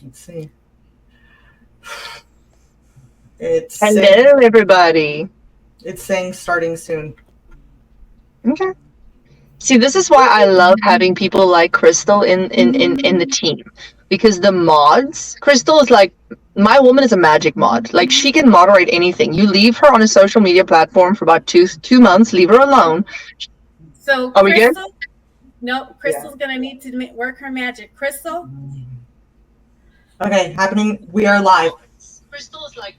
Let's see. It's saying, Hello, everybody. it's saying starting soon. Okay. See, this is why I love having people like Crystal in the team. Because the mods, Crystal is like, my woman is a magic mod. Like, she can moderate anything. You leave her on a social media platform for about two months, leave her alone. So Are we good? Crystal, no, Yeah. Crystal's gonna need to work her magic. Crystal, Okay, happening. We are live. Crystal is like,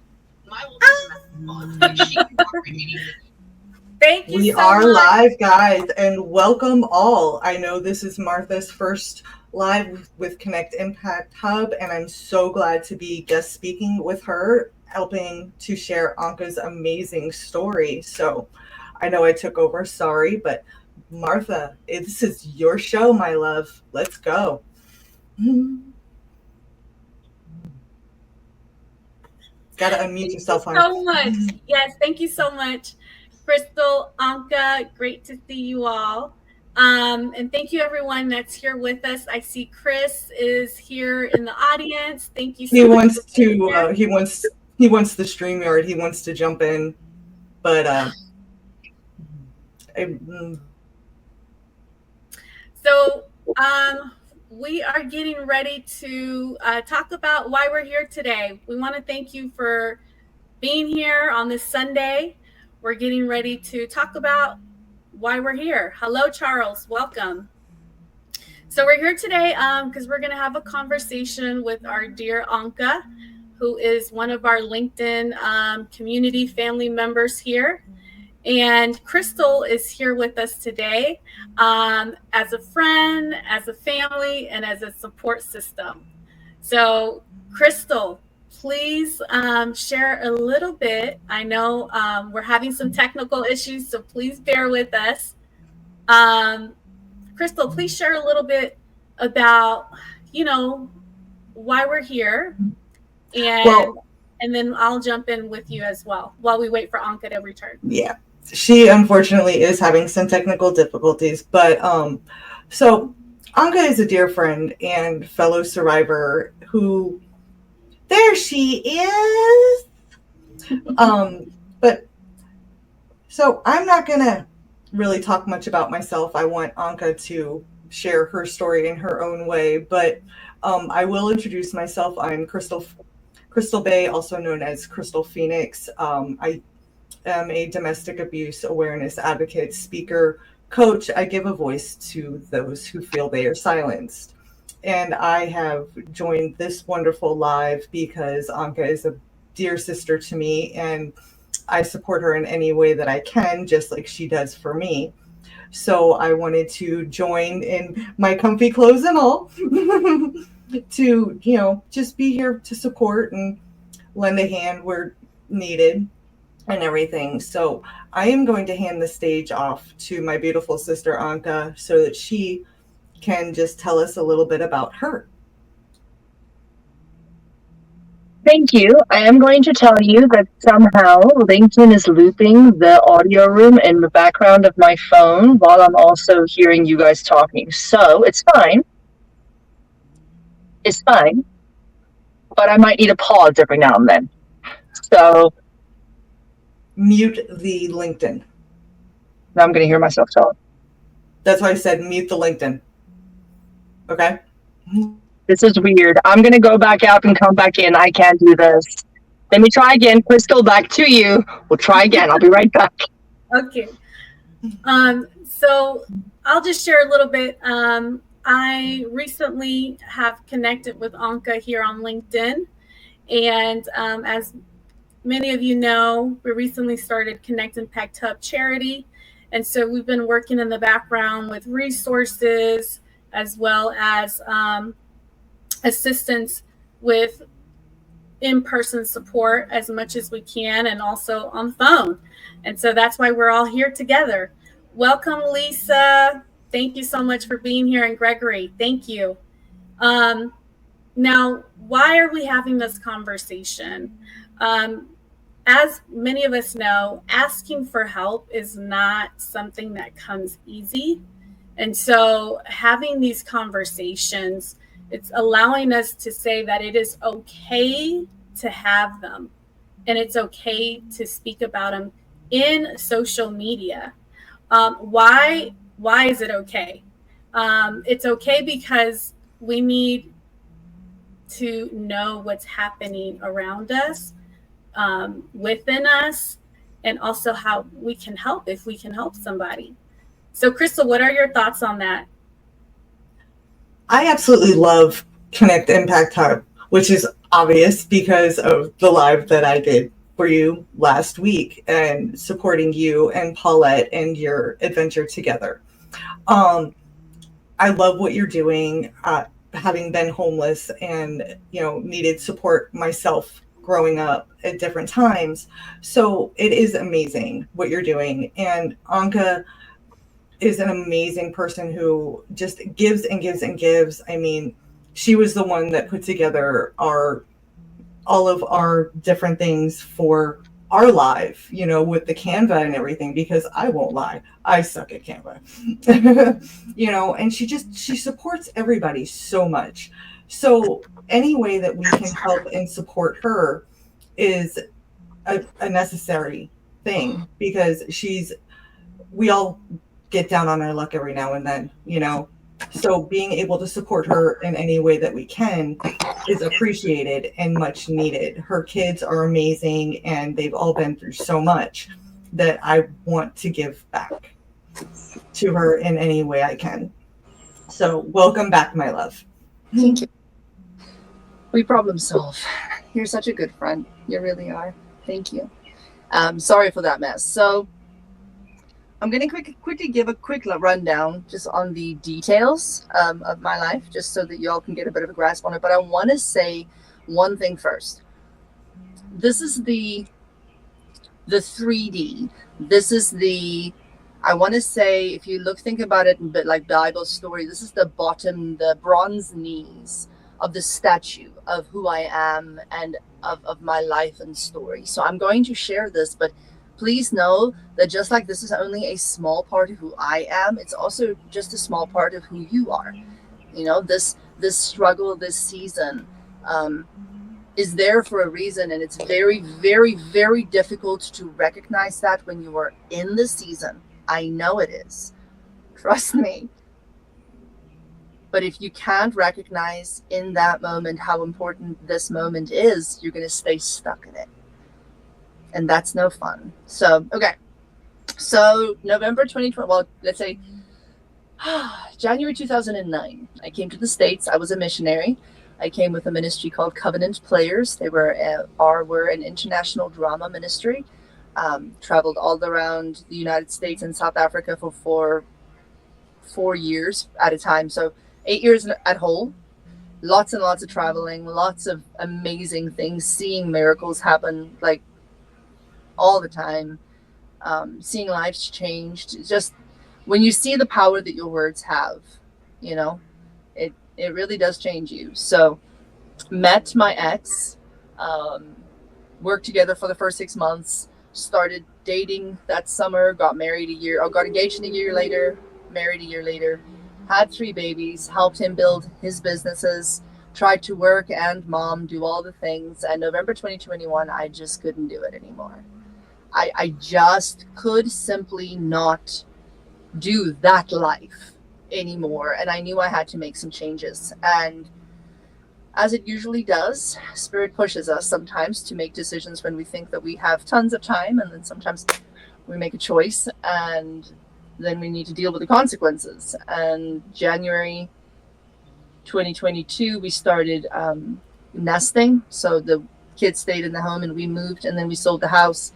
my woman is a magic mod. Like, she can moderate anything. thank you We so are much. live, guys, and welcome all. I know this is Martha's first live with Connect Impact Hub, and I'm so glad to be guest speaking with her, helping to share Anka's amazing story. So I know I took over, sorry, but Martha, this is your show, my love. Let's go. Gotta unmute Thank you yourself, hon. so much. Yes, thank you so much, Crystal, Anka. Great to see you all. And thank you everyone that's here with us. I see Chris is here in the audience. Thank you He so much wants for being to. here. He wants the StreamYard. He wants to jump in, but I, So we are getting ready to talk about why we're here today. We want to thank you for being here on this Sunday. We're getting ready to talk about why we're here. Hello, Charles. Welcome. So we're here today because we're going to have a conversation with our dear Anka, who is one of our LinkedIn community family members here. And Crystal is here with us today as a friend, as a family, and as a support system. So, Crystal, please share a little bit. I know we're having some technical issues, so please bear with us. Crystal, please share a little bit about, why we're here, and then I'll jump in with you as well while we wait for Anka to return. yeah, she unfortunately is having some technical difficulties, but so Anka is a dear friend and fellow survivor who, there she is. But so I'm not gonna really talk much about myself. I want Anka to share her story in her own way, but I will introduce myself. I'm Crystal Bay, also known as Crystal Phoenix. I am a domestic abuse awareness advocate, speaker, coach. I give a voice to those who feel they are silenced. And I have joined this wonderful live because Anka is a dear sister to me, and I support her in any way that I can, just like she does for me. So I wanted to join in my comfy clothes and all to, just be here to support and lend a hand where needed and everything. So I am going to hand the stage off to my beautiful sister Anka so that she can just tell us a little bit about her. Thank you. I am going to tell you that somehow LinkedIn is looping the audio room in the background of my phone while I'm also hearing you guys talking. So it's fine. It's fine. But I might need a pause every now and then. So Mute the LinkedIn. now I'm going to hear myself talk. That's why I said mute the LinkedIn. Okay? This is weird. I'm going to go back out and come back in. I can't do this. Let me try again. Crystal, back to you. We'll try again. I'll be right back. Okay. So I'll just share a little bit. I recently have connected with Anka here on LinkedIn. And as many of you know, we recently started Connect Impact Hub charity. And so we've been working in the background with resources as well as assistance with in-person support as much as we can, and also on phone. And so that's why we're all here together. Welcome, Lisa. Thank you so much for being here. And Gregory, thank you. Now, why are we having this conversation? As many of us know, asking for help is not something that comes easy. And so having these conversations It's allowing us to say that it is okay to have them, and it's okay to speak about them in social media. Why is it okay? It's okay because we need to know what's happening around us, within us, and also how we can help if we can help somebody. So, Crystal, what are your thoughts on that? I absolutely love Connect Impact Hub, which is obvious because of the live that I did for you last week and supporting you and Paulette and your adventure together. I love what you're doing. Having been homeless and needed support myself growing up at different times, so it is amazing what you're doing. And Anka is an amazing person who just gives and gives and gives. I mean, she was the one that put together all of our different things for our live, with the Canva and everything, because I won't lie, I suck at Canva. And she supports everybody so much. So any way that we can help and support her is a necessary thing, because we all get down on our luck every now and then. So being able to support her in any way that we can is appreciated and much needed. Her kids are amazing, and they've all been through so much that I want to give back to her in any way I can. So welcome back, my love. Thank you. We problem solve. You're such a good friend. You really are. Thank you. Sorry for that mess. So I'm going to quickly give a quick rundown just on the details of my life, just so that y'all can get a bit of a grasp on it. But I want to say one thing first. This is the 3D. This is I want to say, if you think about it a bit like Bible story, this is the bottom, the bronze knees of the statue of who I am and of my life and story. So I'm going to share this, but please know that just like this is only a small part of who I am, it's also just a small part of who you are. This struggle, this season is there for a reason, and it's very, very, very difficult to recognize that when you are in the season. I know it is. Trust me. But if you can't recognize in that moment how important this moment is, you're going to stay stuck in it. And that's no fun. So, okay. So November 2020, well, let's say January 2009, I came to the States. I was a missionary. I came with a ministry called Covenant Players. They were an international drama ministry. Traveled all around the United States and South Africa for 4 years at a time. So 8 years at whole. Lots and lots of traveling, lots of amazing things, seeing miracles happen like all the time, seeing lives changed. Just when you see the power that your words have, it really does change you. So met my ex, worked together for the first 6 months, started dating that summer, got engaged a year later, married a year later, had 3 babies, helped him build his businesses, tried to work and mom, do all the things. And November 2021, I just couldn't do it anymore. I just could simply not do that life anymore. And I knew I had to make some changes. And as it usually does, Spirit pushes us sometimes to make decisions when we think that we have tons of time. And then sometimes we make a choice and then we need to deal with the consequences. And January 2022, we started nesting. So the kids stayed in the home and we moved, and then we sold the house.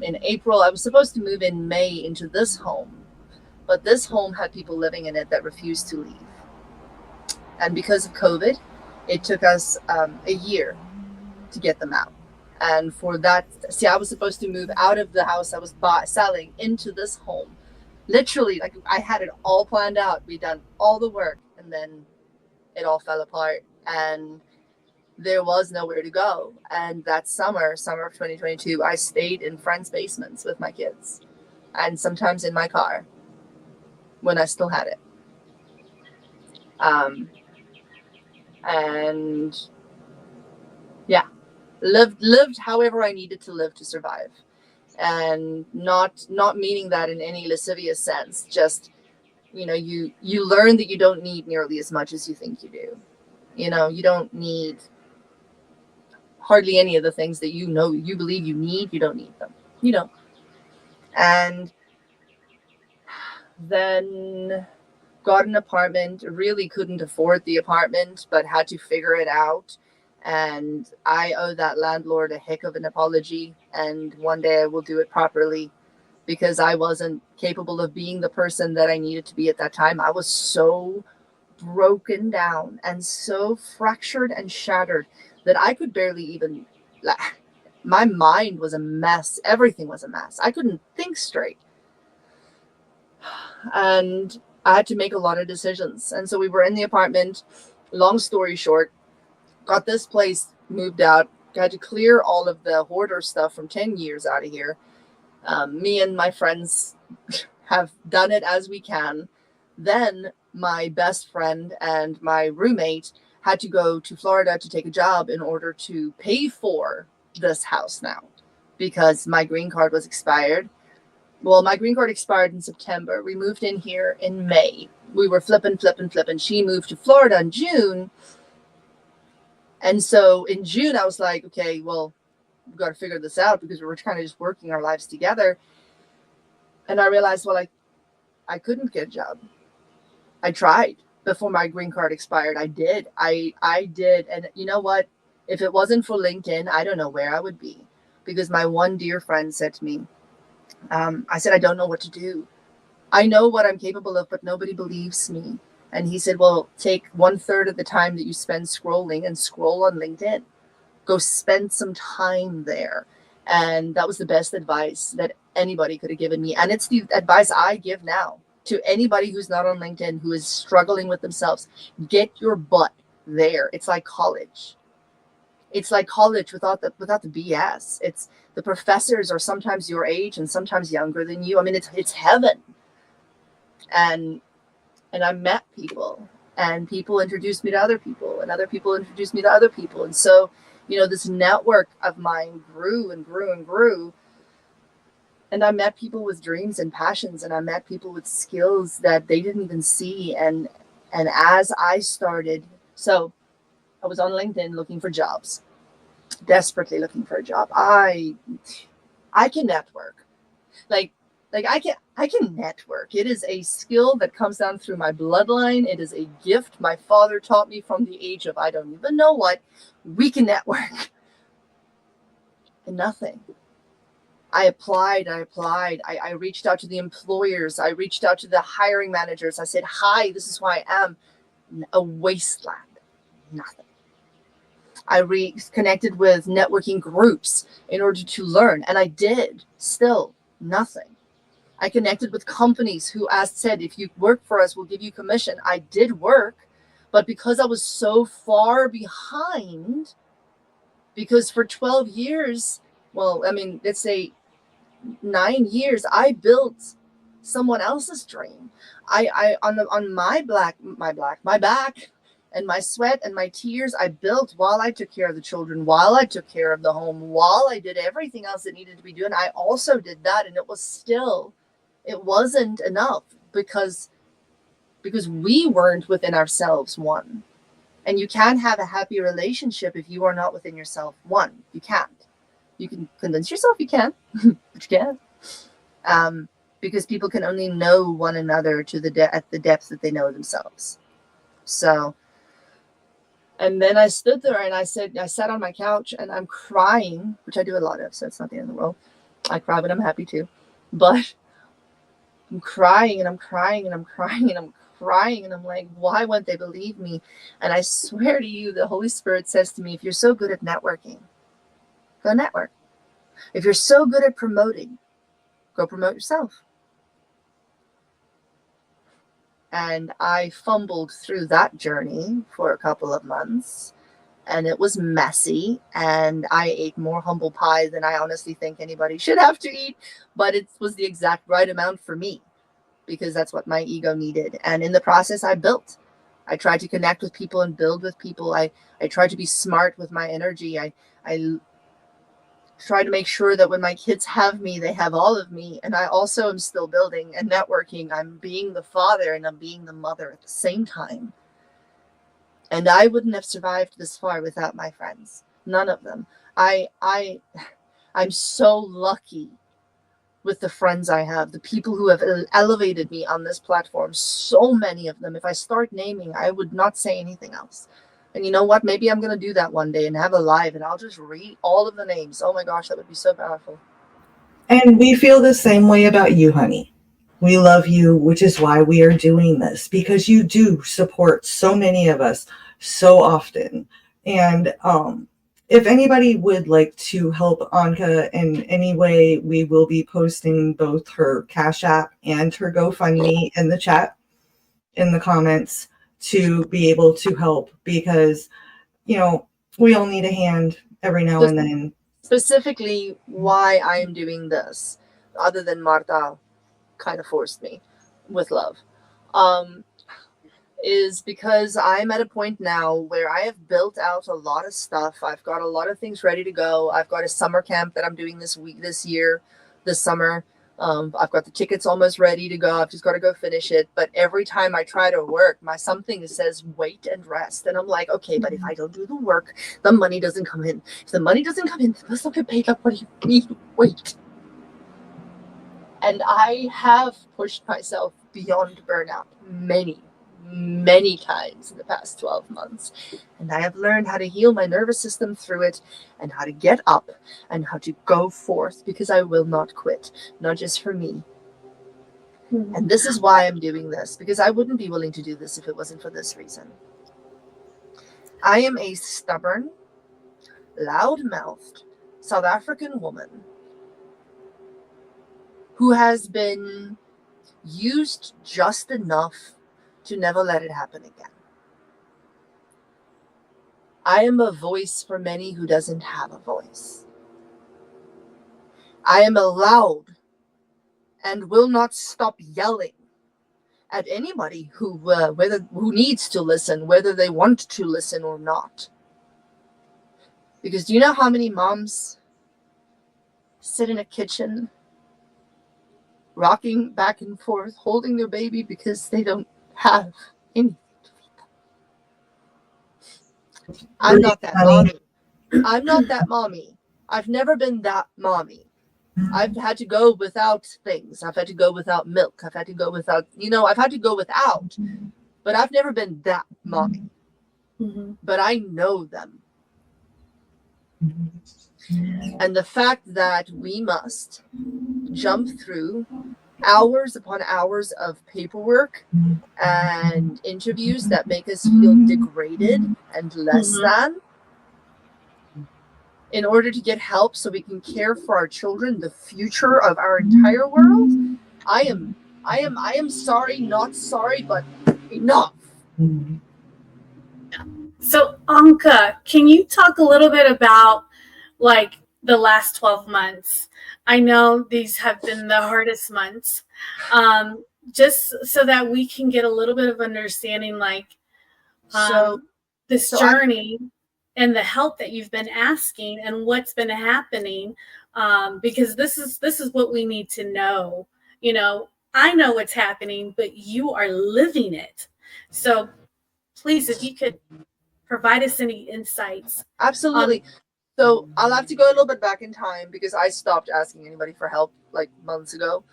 In April, I was supposed to move in May into this home, but this home had people living in it that refused to leave. And because of COVID, it took us a year to get them out. And for that, I was supposed to move out of the house I was selling into this home. Literally, like I had it all planned out. We'd done all the work, and then it all fell apart. And there was nowhere to go. And that summer of 2022, I stayed in friends' basements with my kids, and sometimes in my car when I still had it. and yeah, lived however I needed to live to survive. And not meaning that in any lascivious sense, just, you learn that you don't need nearly as much as you think you do. You don't need hardly any of the things that you believe you need. You don't need them. And then got an apartment, really couldn't afford the apartment, but had to figure it out. And I owe that landlord a heck of an apology. And one day I will do it properly, because I wasn't capable of being the person that I needed to be at that time. I was so broken down and so fractured and shattered that I could barely even, my mind was a mess. Everything was a mess. I couldn't think straight. And I had to make a lot of decisions. And so we were in the apartment. Long story short, got this place moved out, had to clear all of the hoarder stuff from 10 years out of here. Me and my friends have done it as we can. Then my best friend and my roommate had to go to Florida to take a job in order to pay for this house now, because my green card was expired. Well, my green card expired in September. We moved in here in May. We were flipping. She moved to Florida in June. And so in June, I was like, okay, well, we've got to figure this out, because we were kind of just working our lives together. And I realized, well, I couldn't get a job. I tried before my green card expired. I did. I did. And you know what? If it wasn't for LinkedIn, I don't know where I would be, because my one dear friend said to me, I said, I don't know what to do. I know what I'm capable of, but nobody believes me. And he said, well, take 1/3 of the time that you spend scrolling and scroll on LinkedIn. Go spend some time there. And that was the best advice that anybody could have given me. And it's the advice I give now to anybody who's not on LinkedIn, who is struggling with themselves. Get your butt there. It's like college. It's like college without the BS. It's the professors are sometimes your age and sometimes younger than you. I mean, it's heaven. And I met people, and people introduced me to other people, and other people introduced me to other people. And so, this network of mine grew and grew and grew. And I met people with dreams and passions, and I met people with skills that they didn't even see. And as I started, so I was on LinkedIn looking for jobs, desperately looking for a job. I can network. Like I can network. It is a skill that comes down through my bloodline. It is a gift my father taught me from the age of I don't even know what. We can network. And nothing. I applied. I reached out to the employers. I reached out to the hiring managers. I said, hi, this is who I am. A wasteland. Nothing. I reconnected with networking groups in order to learn. And I did. Still nothing. I connected with companies who said, if you work for us, we'll give you commission. I did work, but because I was so far behind, because for 12 years, well, I mean, let's say 9 years, I built someone else's dream. I on my back and my sweat and my tears, I built while I took care of the children, while I took care of the home, while I did everything else that needed to be done. I also did that, and it wasn't enough, because we weren't within ourselves one. And you can't have a happy relationship if you are not within yourself one. You can't. You can convince yourself you can, but you can't. Because people can only know one another at the depth that they know themselves. So, and then I stood there and I sat on my couch and I'm crying, which I do a lot of, so it's not the end of the world. I cry when I'm happy too. But I'm crying and I'm crying and I'm crying and I'm crying and I'm like, why won't they believe me? And I swear to you, the Holy Spirit says to me, if you're so good at networking, go network. If you're so good at promoting, go promote yourself. And I fumbled through that journey for a couple of months, and it was messy, and I ate more humble pie than I honestly think anybody should have to eat, but it was the exact right amount for me, because that's what my ego needed. And in the process, I built. I try to connect with people and build with people. I try to be smart with my energy. I try to make sure that when my kids have me, they have all of me. And I also am still building and networking. I'm being the father and I'm being the mother at the same time. And I wouldn't have survived this far without my friends. None of them. I'm so lucky with the friends I have, the people who have elevated me on this platform. So many of them. If I start naming, I would not say anything else. And you know what? Maybe I'm going to do that one day and have a live and I'll just read all of the names. Oh my gosh, that would be so powerful. And we feel the same way about you, honey. We love you, which is why we are doing this, because you do support so many of us so often. And if anybody would like to help Anke in any way, we will be posting both her Cash App and her GoFundMe in the chat, in the comments, to be able to help, because, you know, we all need a hand every now and then. Specifically, why I am doing this, other than Marta kind of forced me with love, is because I'm at a point now where I have built out a lot of stuff. I've got a lot of things ready to go. I've got a summer camp that I'm doing this summer. I've got the tickets almost ready to go. I've just got to go finish it. But every time I try to work, something says wait and rest. And I'm like, okay, but if I don't do the work, the money doesn't come in. If the money doesn't come in, the bills don't get paid. Like, what do you mean? Wait. And I have pushed myself beyond burnout many times in the past 12 months. And I have learned how to heal my nervous system through it, and how to get up and how to go forth, because I will not quit, not just for me. And this is why I'm doing this, because I wouldn't be willing to do this if it wasn't for this reason. I am a stubborn, loud-mouthed South African woman who has been used just enough to never let it happen again. I am a voice for many who doesn't have a voice. I am loud and will not stop yelling at anybody who needs to listen, whether they want to listen or not. Because do you know how many moms sit in a kitchen rocking back and forth, holding their baby because they don't have anything to feed them? I'm not that mommy. I'm not that mommy. I've never been that mommy. I've had to go without things. I've had to go without milk. I've had to go without, I've had to go without. But I've never been that mommy. Mm-hmm. But I know them. And the fact that we must jump through hours upon hours of paperwork and interviews that make us feel degraded and less than, in order to get help so we can care for our children, the future of our entire world. I am sorry, not sorry, but enough. So, Anke, can you talk a little bit about like the last 12 months? I know these have been the hardest months, just so that we can get a little bit of understanding, like this journey and the help that you've been asking and what's been happening, because this is what we need to know. I know what's happening, but you are living it. So please, if you could provide us any insights. Absolutely. So I'll have to go a little bit back in time, because I stopped asking anybody for help like months ago.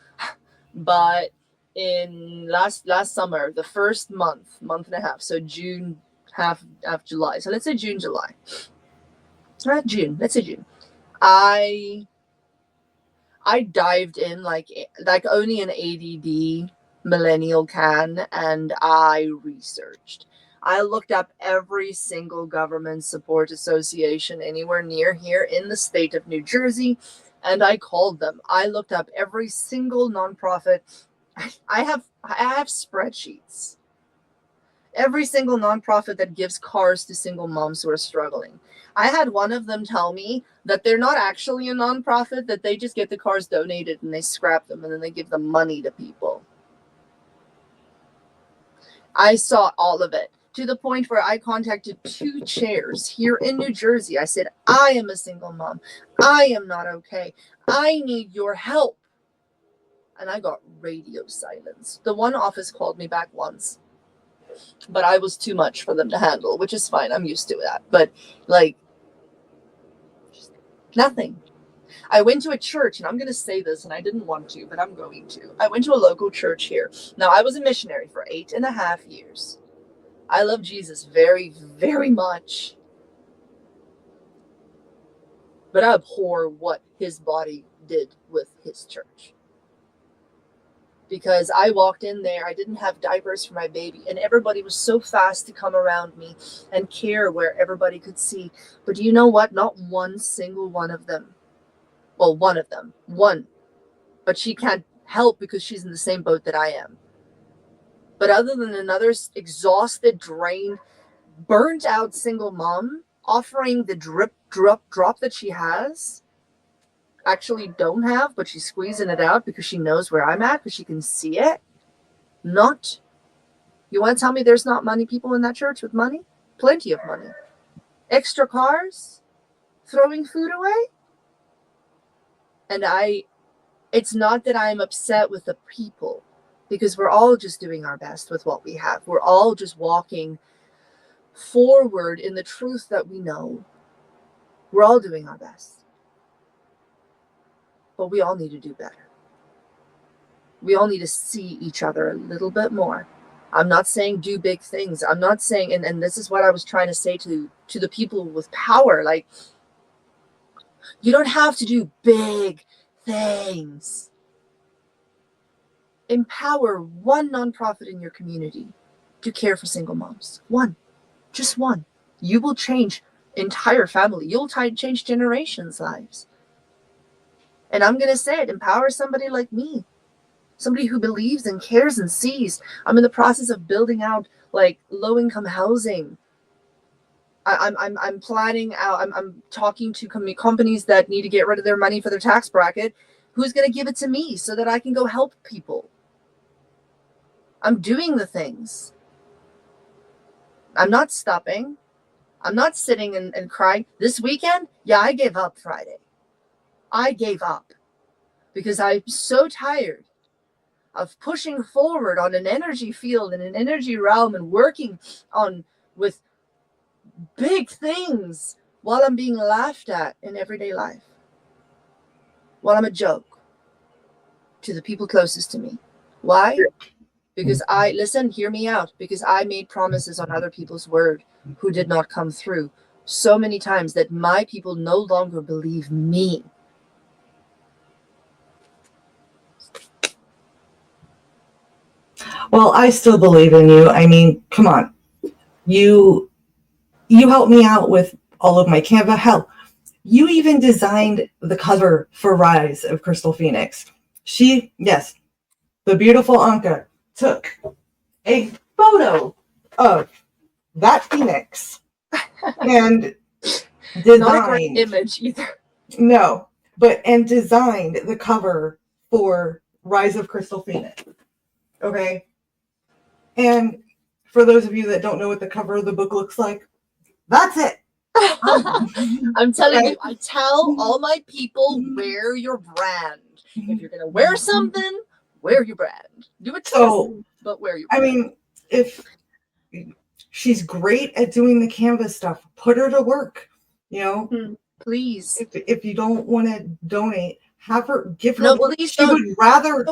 But in last summer, the first month and a half, so June, half of July. So let's say June, July. Let's say June. I dived in like only an ADD millennial can, and I researched. I looked up every single government support association anywhere near here in the state of New Jersey, and I called them. I looked up every single nonprofit. I have spreadsheets. Every single nonprofit that gives cars to single moms who are struggling. I had one of them tell me that they're not actually a nonprofit, that they just get the cars donated and they scrap them and then they give the money to people. I saw all of it. to the point where I contacted 2 chairs here in New Jersey. I said, I am a single mom. I am not okay. I need your help. And I got radio silence. The one office called me back once, but I was too much for them to handle, which is fine. I'm used to that. But like, nothing. I went to a church, and I'm going to say this, and I didn't want to, but I'm going to. I went to a local church here. Now, I was a missionary for 8.5 years. I love Jesus very, very much. But I abhor what his body did with his church. Because I walked in there, I didn't have diapers for my baby, and everybody was so fast to come around me and care where everybody could see. But do you know what? Not one single one of them. Well, one of them. One. But she can't help because she's in the same boat that I am. But other than another exhausted, drained, burnt out single mom offering the drop that she has, actually don't have, but she's squeezing it out because she knows where I'm at, because she can see it. Not. You want to tell me there's not money people in that church with money? Plenty of money. Extra cars? Throwing food away? And it's not that I'm upset with the people, because we're all just doing our best with what we have. We're all just walking forward in the truth that we know. We're all doing our best. But we all need to do better. We all need to see each other a little bit more. I'm not saying do big things. I'm not saying, and this is what I was trying to say to the people with power, like, you don't have to do big things. Empower one nonprofit in your community to care for single moms. One. Just one. You will change entire family. You'll change generations' lives. And I'm going to say it. Empower somebody like me. Somebody who believes and cares and sees. I'm in the process of building out like low-income housing. I'm planning out. I'm talking to companies that need to get rid of their money for their tax bracket. Who's going to give it to me so that I can go help people? I'm doing the things. I'm not stopping. I'm not sitting and crying. This weekend, yeah, I gave up Friday. I gave up because I'm so tired of pushing forward on an energy field and an energy realm and working on with big things while I'm being laughed at in everyday life. While I'm a joke to the people closest to me. Why? Because hear me out, because I made promises on other people's word who did not come through so many times that my people no longer believe me. Well, I still believe in you. I mean, come on. You helped me out with all of my Canva. Hell, you even designed the cover for Rise of Crystal Phoenix. Yes, the beautiful Anke took a photo of that phoenix and designed, not a great image either. No, and designed the cover for Rise of Crystal Phoenix. Okay. And for those of you that don't know what the cover of the book looks like, that's it. I'm telling you, I tell all my people, wear your brand. If you're going to wear something, wear your brand. Do it too, but wear your brand. I mean, if she's great at doing the Canvas stuff, put her to work, you know? Please. If you don't want to donate, give her no, work. Please she would rather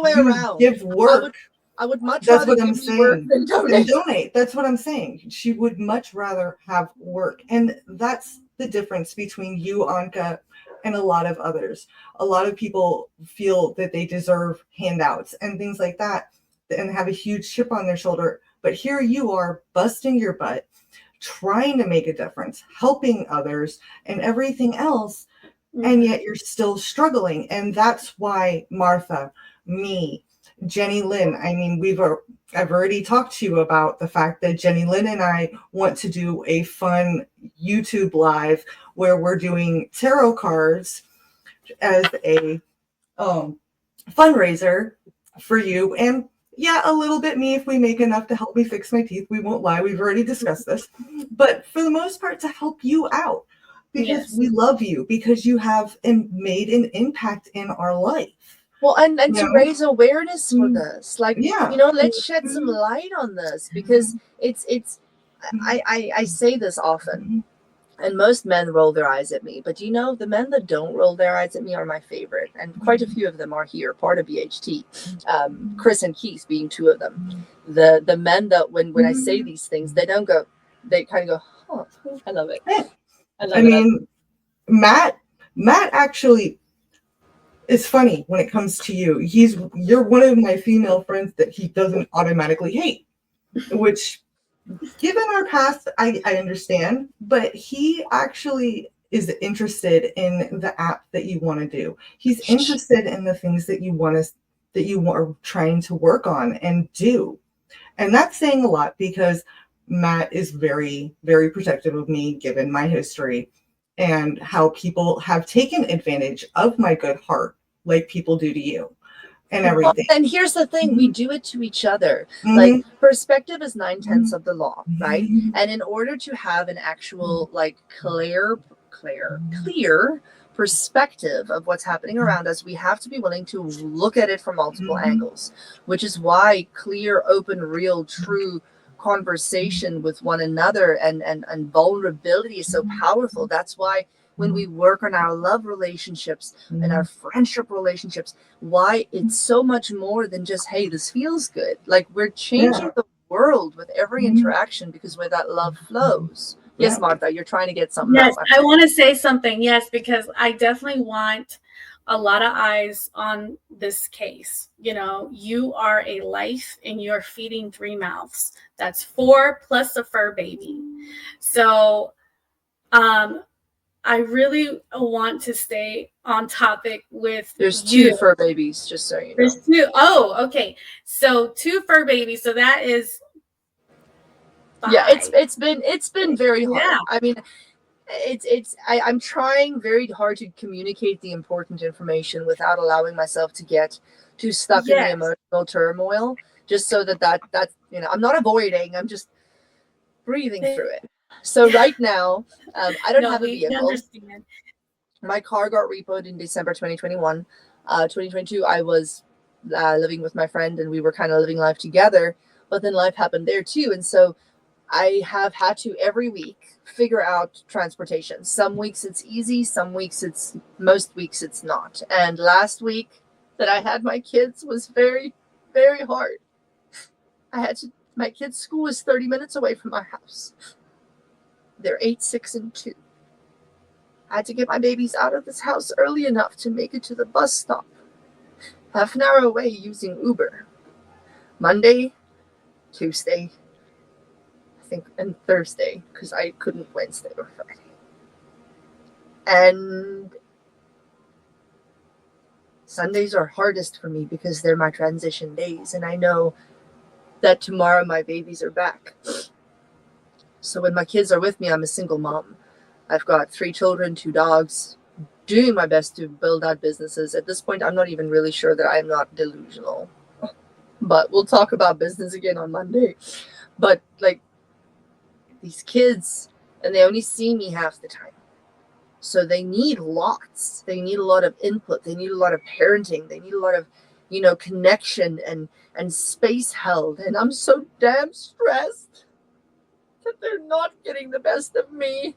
give work. I would much That's rather what I'm give saying. Work than donate. That's what I'm saying. She would much rather have work. And that's the difference between you, Anke, and a lot of others. A lot of people feel that they deserve handouts and things like that and have a huge chip on their shoulder. But here you are busting your butt, trying to make a difference, helping others and everything else. And yet you're still struggling. And that's why Martha, me, Jenny Lynn, I mean, I've already talked to you about the fact that Jenny Lynn and I want to do a fun YouTube live where we're doing tarot cards as a fundraiser for you. And Yeah, a little bit me if we make enough to help me fix my teeth. We won't lie. We've already discussed this. But for the most part, to help you out because Yes. we love you, because you have made an impact in our life. Well, and You to know? raise awareness for this, like, Yeah. let's shed some light on this, because I say this often, and most men roll their eyes at me, but the men that don't roll their eyes at me are my favorite, and quite a few of them are here, part of BHT, Chris and Keith being two of them. The men that when I say these things, they don't go, they kind of go, oh, I love it. I mean, Matt actually is funny when it comes to you. You're one of my female friends that he doesn't automatically hate, which, given our past, I understand, but he actually is interested in the app that you want to do. He's interested in the things that you are trying to work on and do. And that's saying a lot because Matt is very, very protective of me, given my history and how people have taken advantage of my good heart, like people do to you and everything. And here's the thing, we do it to each other. Mhm. Like, perspective is 9/10 of the law, right? And in order to have an actual, like, clear perspective of what's happening around us, we have to be willing to look at it from multiple angles, which is why clear, open, real, true conversation with one another and vulnerability is so powerful. That's why when we work on our love relationships and our friendship relationships, why it's so much more than just, hey, this feels good. Like, we're changing the world with every interaction, because where that love flows. Yes, Martha, you're trying to get something Yes, out. I want to say something. Yes, because I definitely want a lot of eyes on this case. You are a life and you're feeding 3 mouths. That's 4 plus a fur baby. So I really want to stay on topic with There's you. 2 fur babies, just so you know. There's 2. Oh, okay. So 2 fur babies. So that is 5. Yeah, it's been very hard. Yeah. I mean, I'm trying very hard to communicate the important information without allowing myself to get too stuck in the emotional turmoil, just so that I'm not avoiding, I'm just breathing through it. So right now, I don't have a vehicle. Understand. My car got repoed in December 2021. 2022, I was living with my friend, and we were kind of living life together, but then life happened there too. And so I have had to every week figure out transportation. Some weeks it's easy, most weeks it's not. And last week that I had my kids was very, very hard. My kids' school is 30 minutes away from my house. They're 8, 6, and 2. I had to get my babies out of this house early enough to make it to the bus stop. Half an hour away using Uber. Monday, Tuesday, I think, and Thursday, because I couldn't Wednesday or Friday. And Sundays are hardest for me because they're my transition days, and I know that tomorrow my babies are back. So when my kids are with me, I'm a single mom. I've got 3 children, 2 dogs, doing my best to build out businesses. At this point, I'm not even really sure that I'm not delusional. But we'll talk about business again on Monday. But, like, these kids, and they only see me half the time. So they need lots. They need a lot of input. They need a lot of parenting. They need a lot of, connection and space held. And I'm so damn stressed that they're not getting the best of me.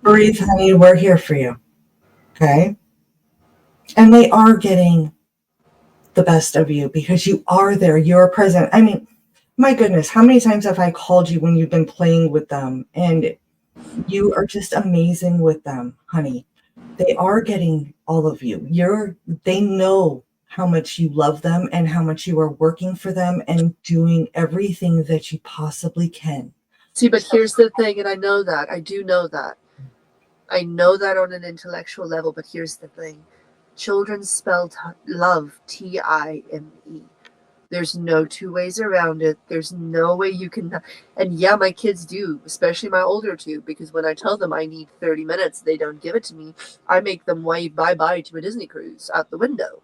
Breathe, honey. We're here for you. Okay? And they are getting the best of you because you are there. You're present. I mean, my goodness, how many times have I called you when you've been playing with them? And you are just amazing with them, honey. They are getting all of you. They know how much you love them and how much you are working for them and doing everything that you possibly can. See, but here's the thing, and I know that. I do know that. I know that on an intellectual level, but here's the thing. Children spell love, Time. There's no 2 ways around it. There's no way you can. And yeah, my kids do, especially my older 2, because when I tell them I need 30 minutes, they don't give it to me. I make them wave bye-bye to a Disney cruise out the window.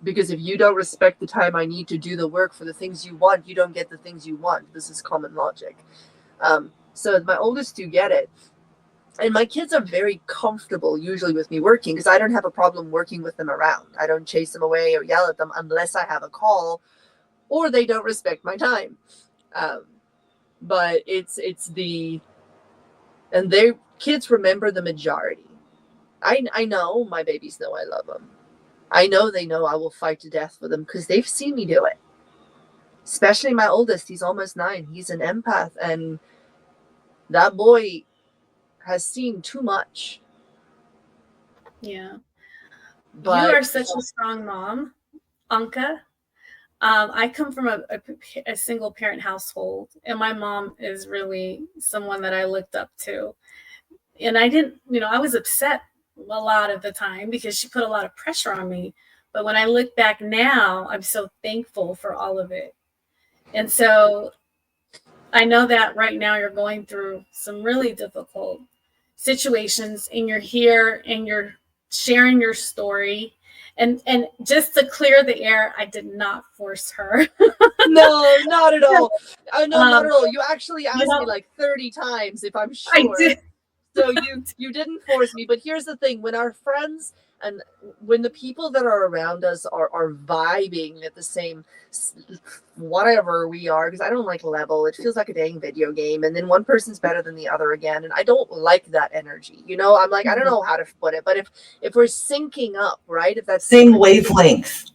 Because if you don't respect the time I need to do the work for the things you want, you don't get the things you want. This is common logic. So my oldest two get it. And my kids are very comfortable usually with me working because I don't have a problem working with them around. I don't chase them away or yell at them unless I have a call or they don't respect my time. But it's the, and their kids remember the majority. I know my babies know I love them. I know they know I will fight to death for them because they've seen me do it. Especially my oldest, he's almost 9. He's an empath, and that boy has seen too much. Yeah. But you are such a strong mom, Anke. I come from a single parent household, and my mom is really someone that I looked up to. And I didn't, I was upset a lot of the time because she put a lot of pressure on me. But when I look back now, I'm so thankful for all of it. And so I know that right now you're going through some really difficult situations, and you're here and you're sharing your story. And just to clear the air, I did not force her. No, not at all. No, not at all. You actually asked know, me like 30 times if I'm I sure. did. So you didn't force me. But here's the thing: when our friends and when the people that are around us are vibing at the same whatever we are, because I don't like level. It feels like a dang video game, and then one person's better than the other again, and I don't like that energy. I'm like, I don't know how to put it, but if we're syncing up, right? If that's Same wavelength.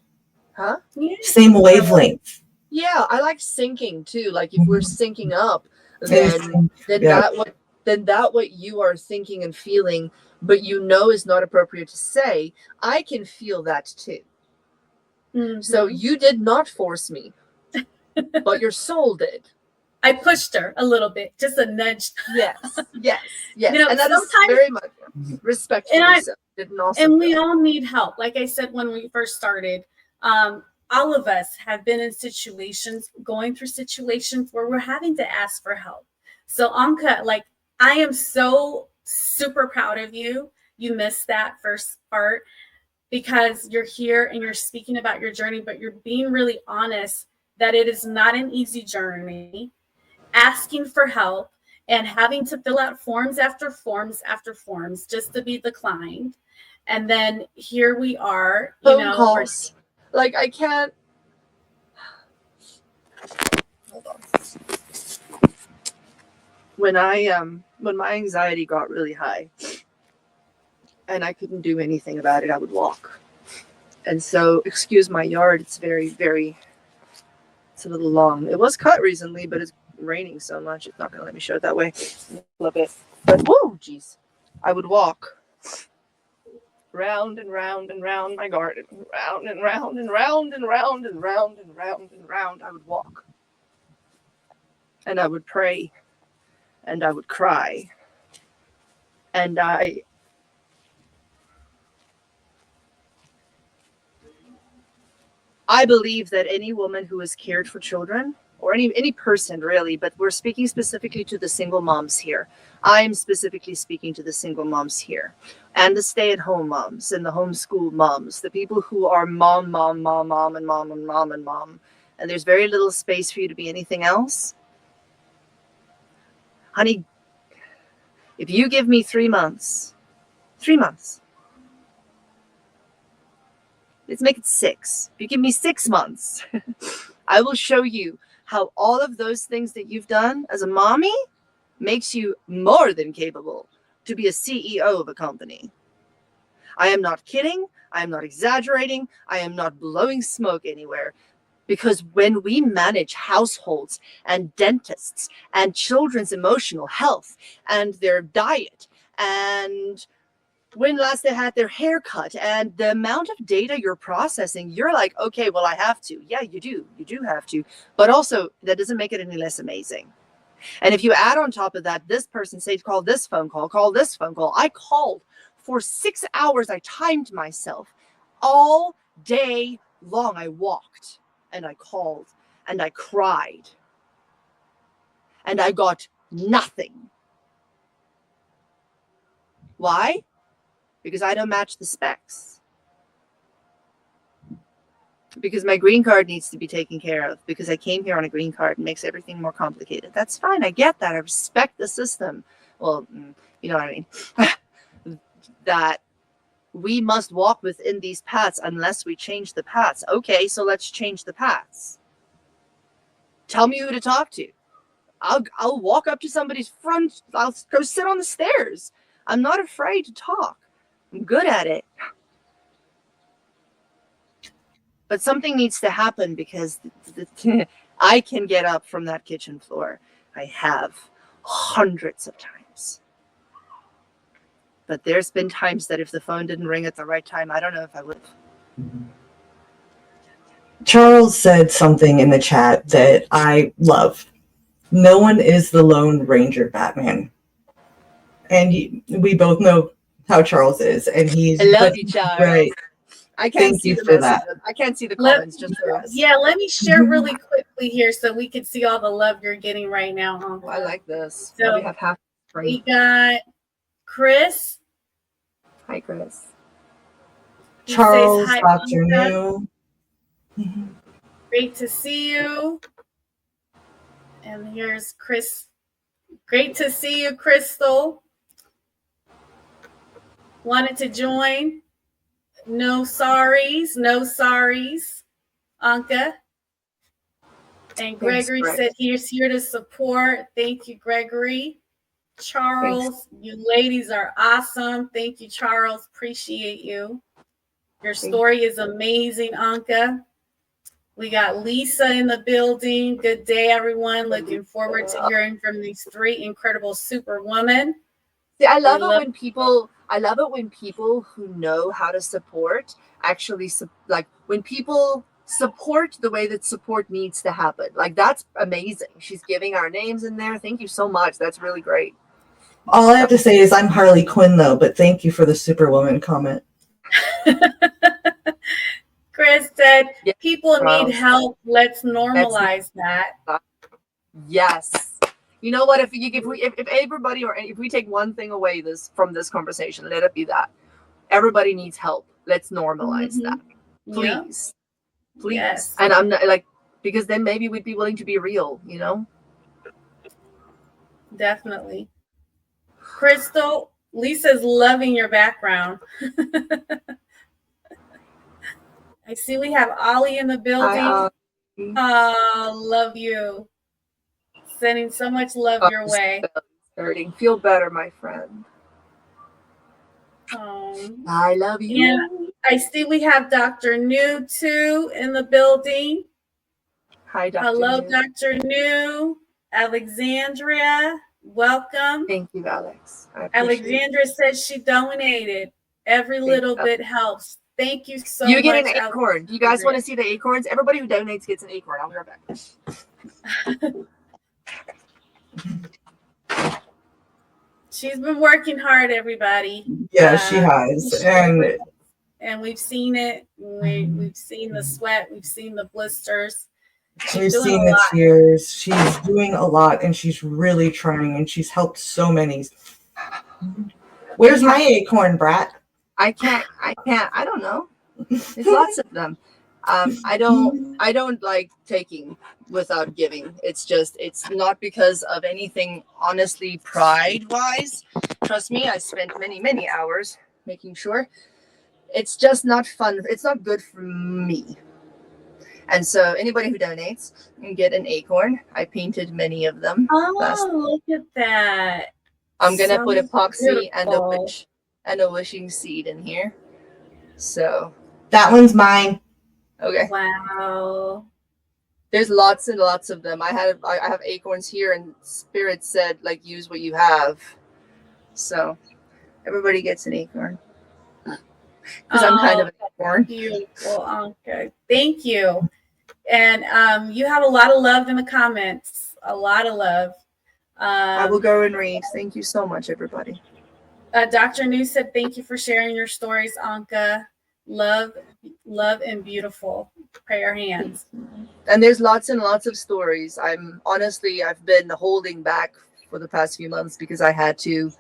huh? Yeah. Same wavelength. Yeah, I like syncing too. Like if we're syncing up, then Yeah. that what you are thinking and feeling, but is not appropriate to say, I can feel that too. Mhm. So you did not force me, but your soul did. I pushed her a little bit, just a nudge. Yes. And that is sometimes, very much respectfully so. and we all need help. Like I said when we first started, all of us have been in going through situations where we're having to ask for help. So Anke, like, I am so super proud of you. You missed that first part because you're here and you're speaking about your journey, but you're being really honest that it is not an easy journey, asking for help and having to fill out forms after forms after forms just to be declined. And then here we are, phone calls. Like I can't. Hold on. When my anxiety got really high and I couldn't do anything about it, I would walk. And so, excuse my yard, it's very, very, it's a little long. It was cut recently, but it's raining so much, it's not going to let me show it that way. A little bit. But, whoa, geez. I would walk round and round and round my garden, round and round and round and round and round and round and round. I would walk. And I would pray. And I would cry. And I believe that any woman who has cared for children, or any person really, but we're speaking specifically to the single moms here. I'm specifically speaking to the single moms here, and the stay-at-home moms, and the homeschool moms, the people who are mom, and there's very little space for you to be anything else. Honey, if you give me 3 months, let's make it 6. If you give me 6 months, I will show you how all of those things that you've done as a mommy makes you more than capable to be a CEO of a company. I am not kidding. I am not exaggerating. I am not blowing smoke anywhere. Because when we manage households and dentists and children's emotional health and their diet and when last they had their hair cut and the amount of data you're processing, you're like, okay, well, I have to. Yeah, you do have to. But also that doesn't make it any less amazing. And if you add on top of that, this person said, call this phone call this phone call. I called for 6 hours. I timed myself all day long. I walked and I called and I cried and I got nothing. Why? Because I don't match the specs. because my green card needs to be taken care of, because I came here on a green card and makes everything more complicated. That's fine. I get that. I respect the system. Well, you know what I mean? That we must walk within these paths unless we change the paths. Okay, so let's change the paths. Tell me who to talk to. I'll walk up to somebody's front. I'll go sit on the stairs. I'm not afraid to talk. I'm good at it. But something needs to happen, because I can get up from that kitchen floor. I have hundreds of times. But there's been times that if the phone didn't ring at the right time, I don't know if I would have. Charles said something in the chat that I love. No one is the Lone Ranger Batman. And we both know how Charles is. And I love you, Charles. Right. I can't Thank see you the for message. that. I can't see the comments, just for us. Yeah, let me share really quickly here so we can see all the love you're getting right now. Oh, I like this. So we have half. We got Chris. Hi, Chris. He Charles, says, hi, Dr. Anke. New. Great to see you. And here's Chris. Great to see you, Crystal. Wanted to join. No sorries, Anke. And Gregory said he's here to support. Thank you, Gregory. Charles, you ladies are awesome. Thank you, Charles. Appreciate you. Your story is amazing, Anke. We got Lisa in the building. Good day, everyone. Looking forward to hearing from these three incredible superwomen. See, I love it when people who know how to support actually, like, when people support the way that support needs to happen. Like, that's amazing. She's giving our names in there. Thank you so much. That's really great. All I have to say is I'm Harley Quinn, though, but thank you for the Superwoman comment. Chris said, people need help. Let's normalize that. Yes. You know what? If everybody, or if we take one thing away from this conversation, let it be that everybody needs help. Let's normalize that, please, please. Yes. And I'm not because then maybe we'd be willing to be real. You know. Definitely. Crystal, Lisa's loving your background. I see we have Ollie in the building. Love you. Sending so much love your way. Hurting. Feel better, my friend. I love you. And I see we have Dr. New too in the building. Hi, Dr. Hello, New. Dr. New. Alexandria, welcome. Thank you, Alex. Alexandria says she donated. Every little bit helps. Thank you so much. You get an acorn. Do you guys want to see the acorns? Everybody who donates gets an acorn. I'll be right back. She's been working hard, everybody. Yeah, she has. And we've seen it. We've seen the sweat. We've seen the blisters. We've seen the tears. She's doing a lot, and she's really trying, and she's helped so many. Where's my acorn, Brat? I can't. I don't know. There's lots of them. I don't like taking without giving. It's not because of anything, honestly, pride-wise. Trust me, I spent many hours making sure. It's just not fun. It's not good for me. And so anybody who donates can get an acorn. I painted many of them. Oh, look at that. I'm going to put epoxy and a wishing seed in here. So that one's mine. Okay. Wow. There's lots and lots of them. I have acorns here, and Spirit said, use what you have. So everybody gets an acorn. Because I'm kind of an acorn. Beautiful, Anke. Thank you. And you have a lot of love in the comments. A lot of love. I will go and read. Thank you so much, everybody. Dr. New said, thank you for sharing your stories, Anke. Love and beautiful. Prayer hands. And there's lots and lots of stories. I've been holding back for the past few months because I had to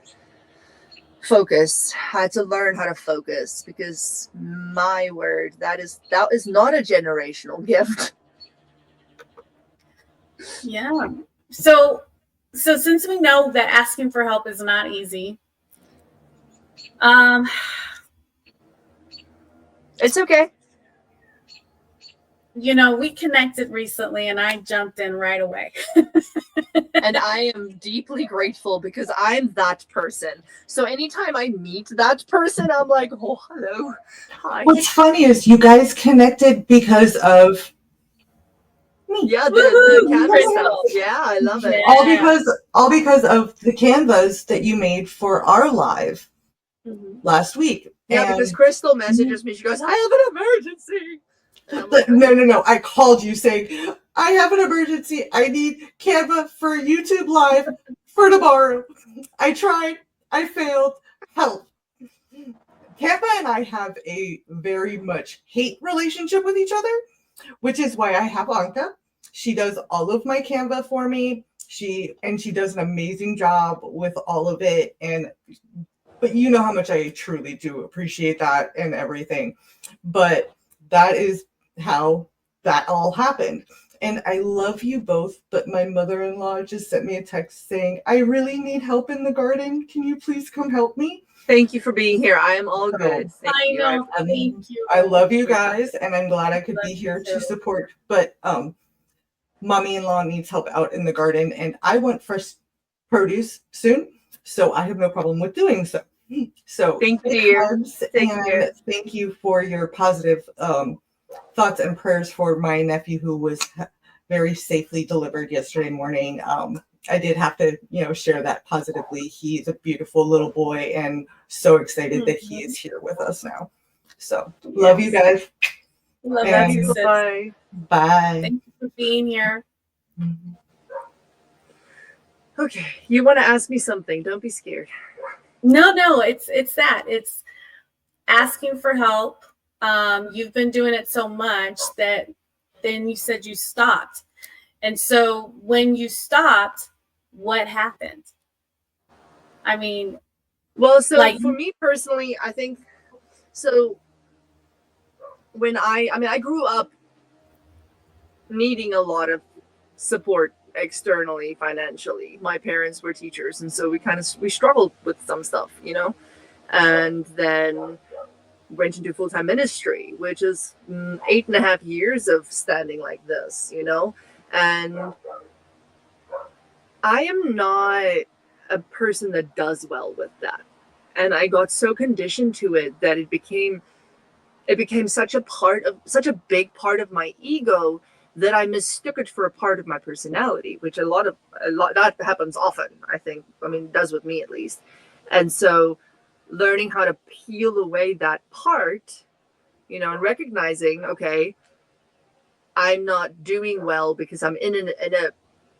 Focus. I had to learn how to focus because my word, that is not a generational gift. Yeah. So since we know that asking for help is not easy, it's okay. You know, we connected recently and I jumped in right away. And I am deeply grateful because I'm that person. So anytime I meet that person, I'm like, oh, hello. Hi. What's funny is you guys connected because of me. Yeah, the canvas stuff. Yeah, I love it. All because of the canvas that you made for our live last week. Yeah, and because Crystal messages me. She goes, I have an emergency. Like, no. I called you saying, I have an emergency. I need Canva for YouTube Live for tomorrow. I tried. I failed. Help. Canva and I have a very much hate relationship with each other, which is why I have Anke. She does all of my Canva for me. She does an amazing job with all of it. But you know how much I truly do appreciate that and everything. But that is how that all happened. And I love you both, but my mother-in-law just sent me a text saying, I really need help in the garden. Can you please come help me? Thank you for being here. I am all good. Thank you. I love you guys, and I'm glad I could be here to support. But mommy-in-law needs help out in the garden, and I want fresh produce soon, so I have no problem with doing so. So thank you. Thank you for your positive thoughts and prayers for my nephew who was very safely delivered yesterday morning. I did have to, share that positively. He's a beautiful little boy and so excited that he is here with us now. So love you guys. Love you. Bye. Bye. Thank you for being here. Okay, you want to ask me something? Don't be scared. No, it's that. It's asking for help. You've been doing it so much that then you said you stopped. And so when you stopped, what happened? I mean, well, so like, for me personally, I think so. When I grew up needing a lot of support externally, financially. My parents were teachers, and so we struggled with some stuff, and then went into full-time ministry, which is 8.5 years of standing like this, and I am not a person that does well with that. And I got so conditioned to it that it became such a big part of my ego that I mistook it for a part of my personality, which a lot that happens often, I think. I mean, it does with me at least. And so learning how to peel away that part, and recognizing, okay, I'm not doing well because I'm in a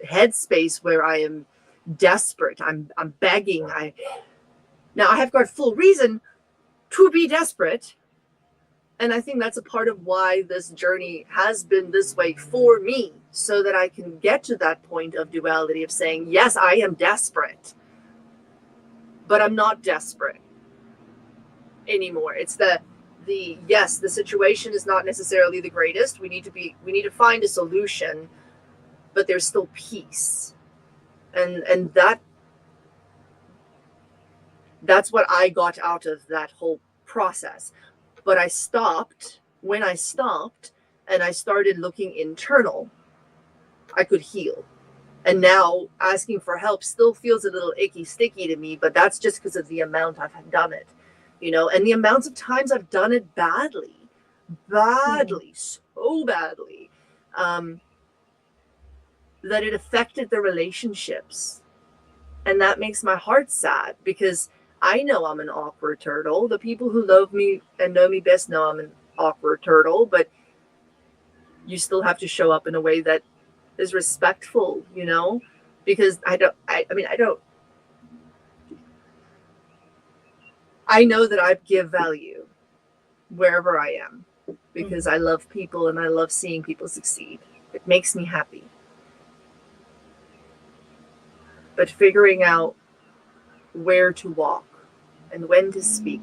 headspace where I am desperate. I'm begging. Now I have got full reason to be desperate. And I think that's a part of why this journey has been this way for me, so that I can get to that point of duality of saying, yes, I am desperate, but I'm not desperate anymore. It's yes, the situation is not necessarily the greatest. We need to find a solution, but there's still peace. And that's what I got out of that whole process. But when I stopped and I started looking internal, I could heal. And now asking for help still feels a little icky, sticky to me, but that's just because of the amount I've done it, and the amounts of times I've done it badly, so badly, that it affected the relationships. And that makes my heart sad, because I know I'm an awkward turtle. The people who love me and know me best know I'm an awkward turtle, but you still have to show up in a way that is respectful, because I know that I give value wherever I am, because I love people and I love seeing people succeed. It makes me happy. But figuring out where to walk and when to speak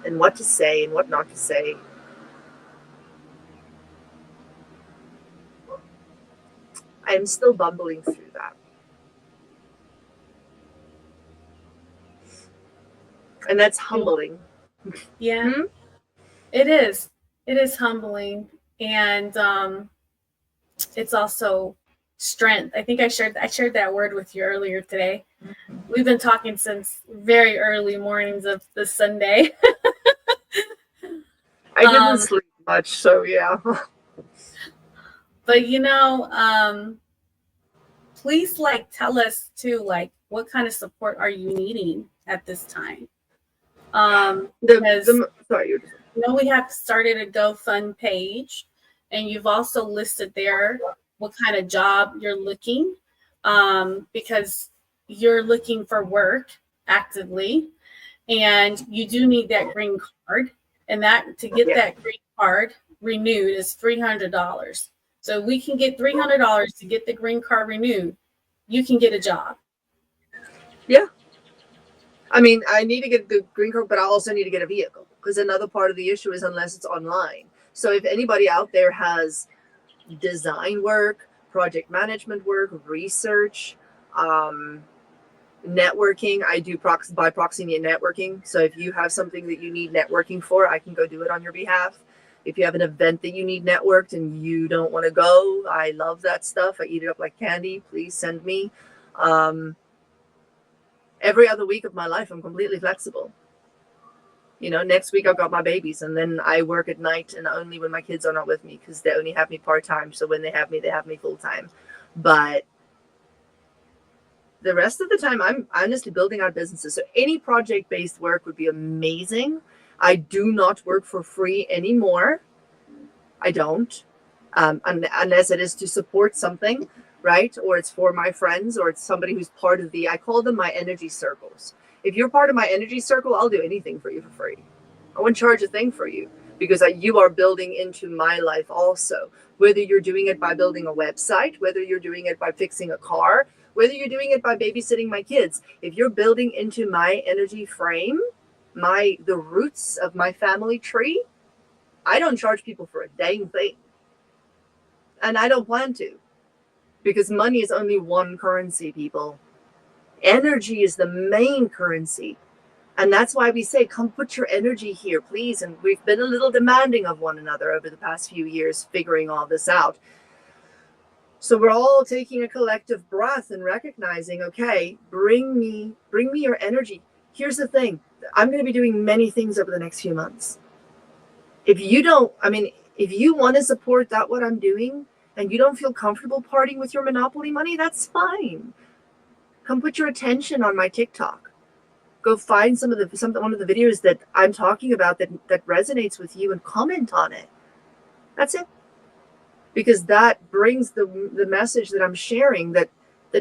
and what to say and what not to say. I am still bumbling through that. And that's humbling. Yeah, it is. It is humbling. And it's also strength. I think I shared that word with you earlier today. We've been talking since very early mornings of the Sunday. I didn't sleep much, so yeah. But please tell us too, what kind of support are you needing at this time? Because we have started a GoFund page, and you've also listed there what kind of job you're looking, because you're looking for work actively, and you do need that green card, and that to get that green card renewed is $300. So we can get $300 to get the green card renewed. You can get a job. Yeah. I mean, I need to get the green card, but I also need to get a vehicle, because another part of the issue is unless it's online. So if anybody out there has design work, project management work, research, networking, I do by proxy networking. So if you have something that you need networking for, I can go do it on your behalf. If you have an event that you need networked and you don't want to go, I love that stuff. I eat it up like candy. Please send me. Every other week of my life, I'm completely flexible. Next week I've got my babies, and then I work at night and only when my kids are not with me, because they only have me part-time. So when they have me full-time. But the rest of the time, I'm honestly building out businesses. So any project-based work would be amazing. I do not work for free anymore. I don't, unless it is to support something, right? Or it's for my friends, or it's somebody who's part of I call them my energy circles. If you're part of my energy circle, I'll do anything for you for free. I won't charge a thing for you, because you are building into my life also. Whether you're doing it by building a website, whether you're doing it by fixing a car, whether you're doing it by babysitting my kids, if you're building into my energy frame, the roots of my family tree, I don't charge people for a dang thing. And I don't plan to, because money is only one currency, people. Energy is the main currency. And that's why we say, come put your energy here, please. And we've been a little demanding of one another over the past few years, figuring all this out. So we're all taking a collective breath and recognizing, okay, bring me your energy. Here's the thing. I'm going to be doing many things over the next few months. If you want to support what I'm doing, and you don't feel comfortable parting with your Monopoly money, that's fine. Come put your attention on my TikTok. Go find one of the videos that I'm talking about that resonates with you, and comment on it. That's it. Because that brings the message that I'm sharing, that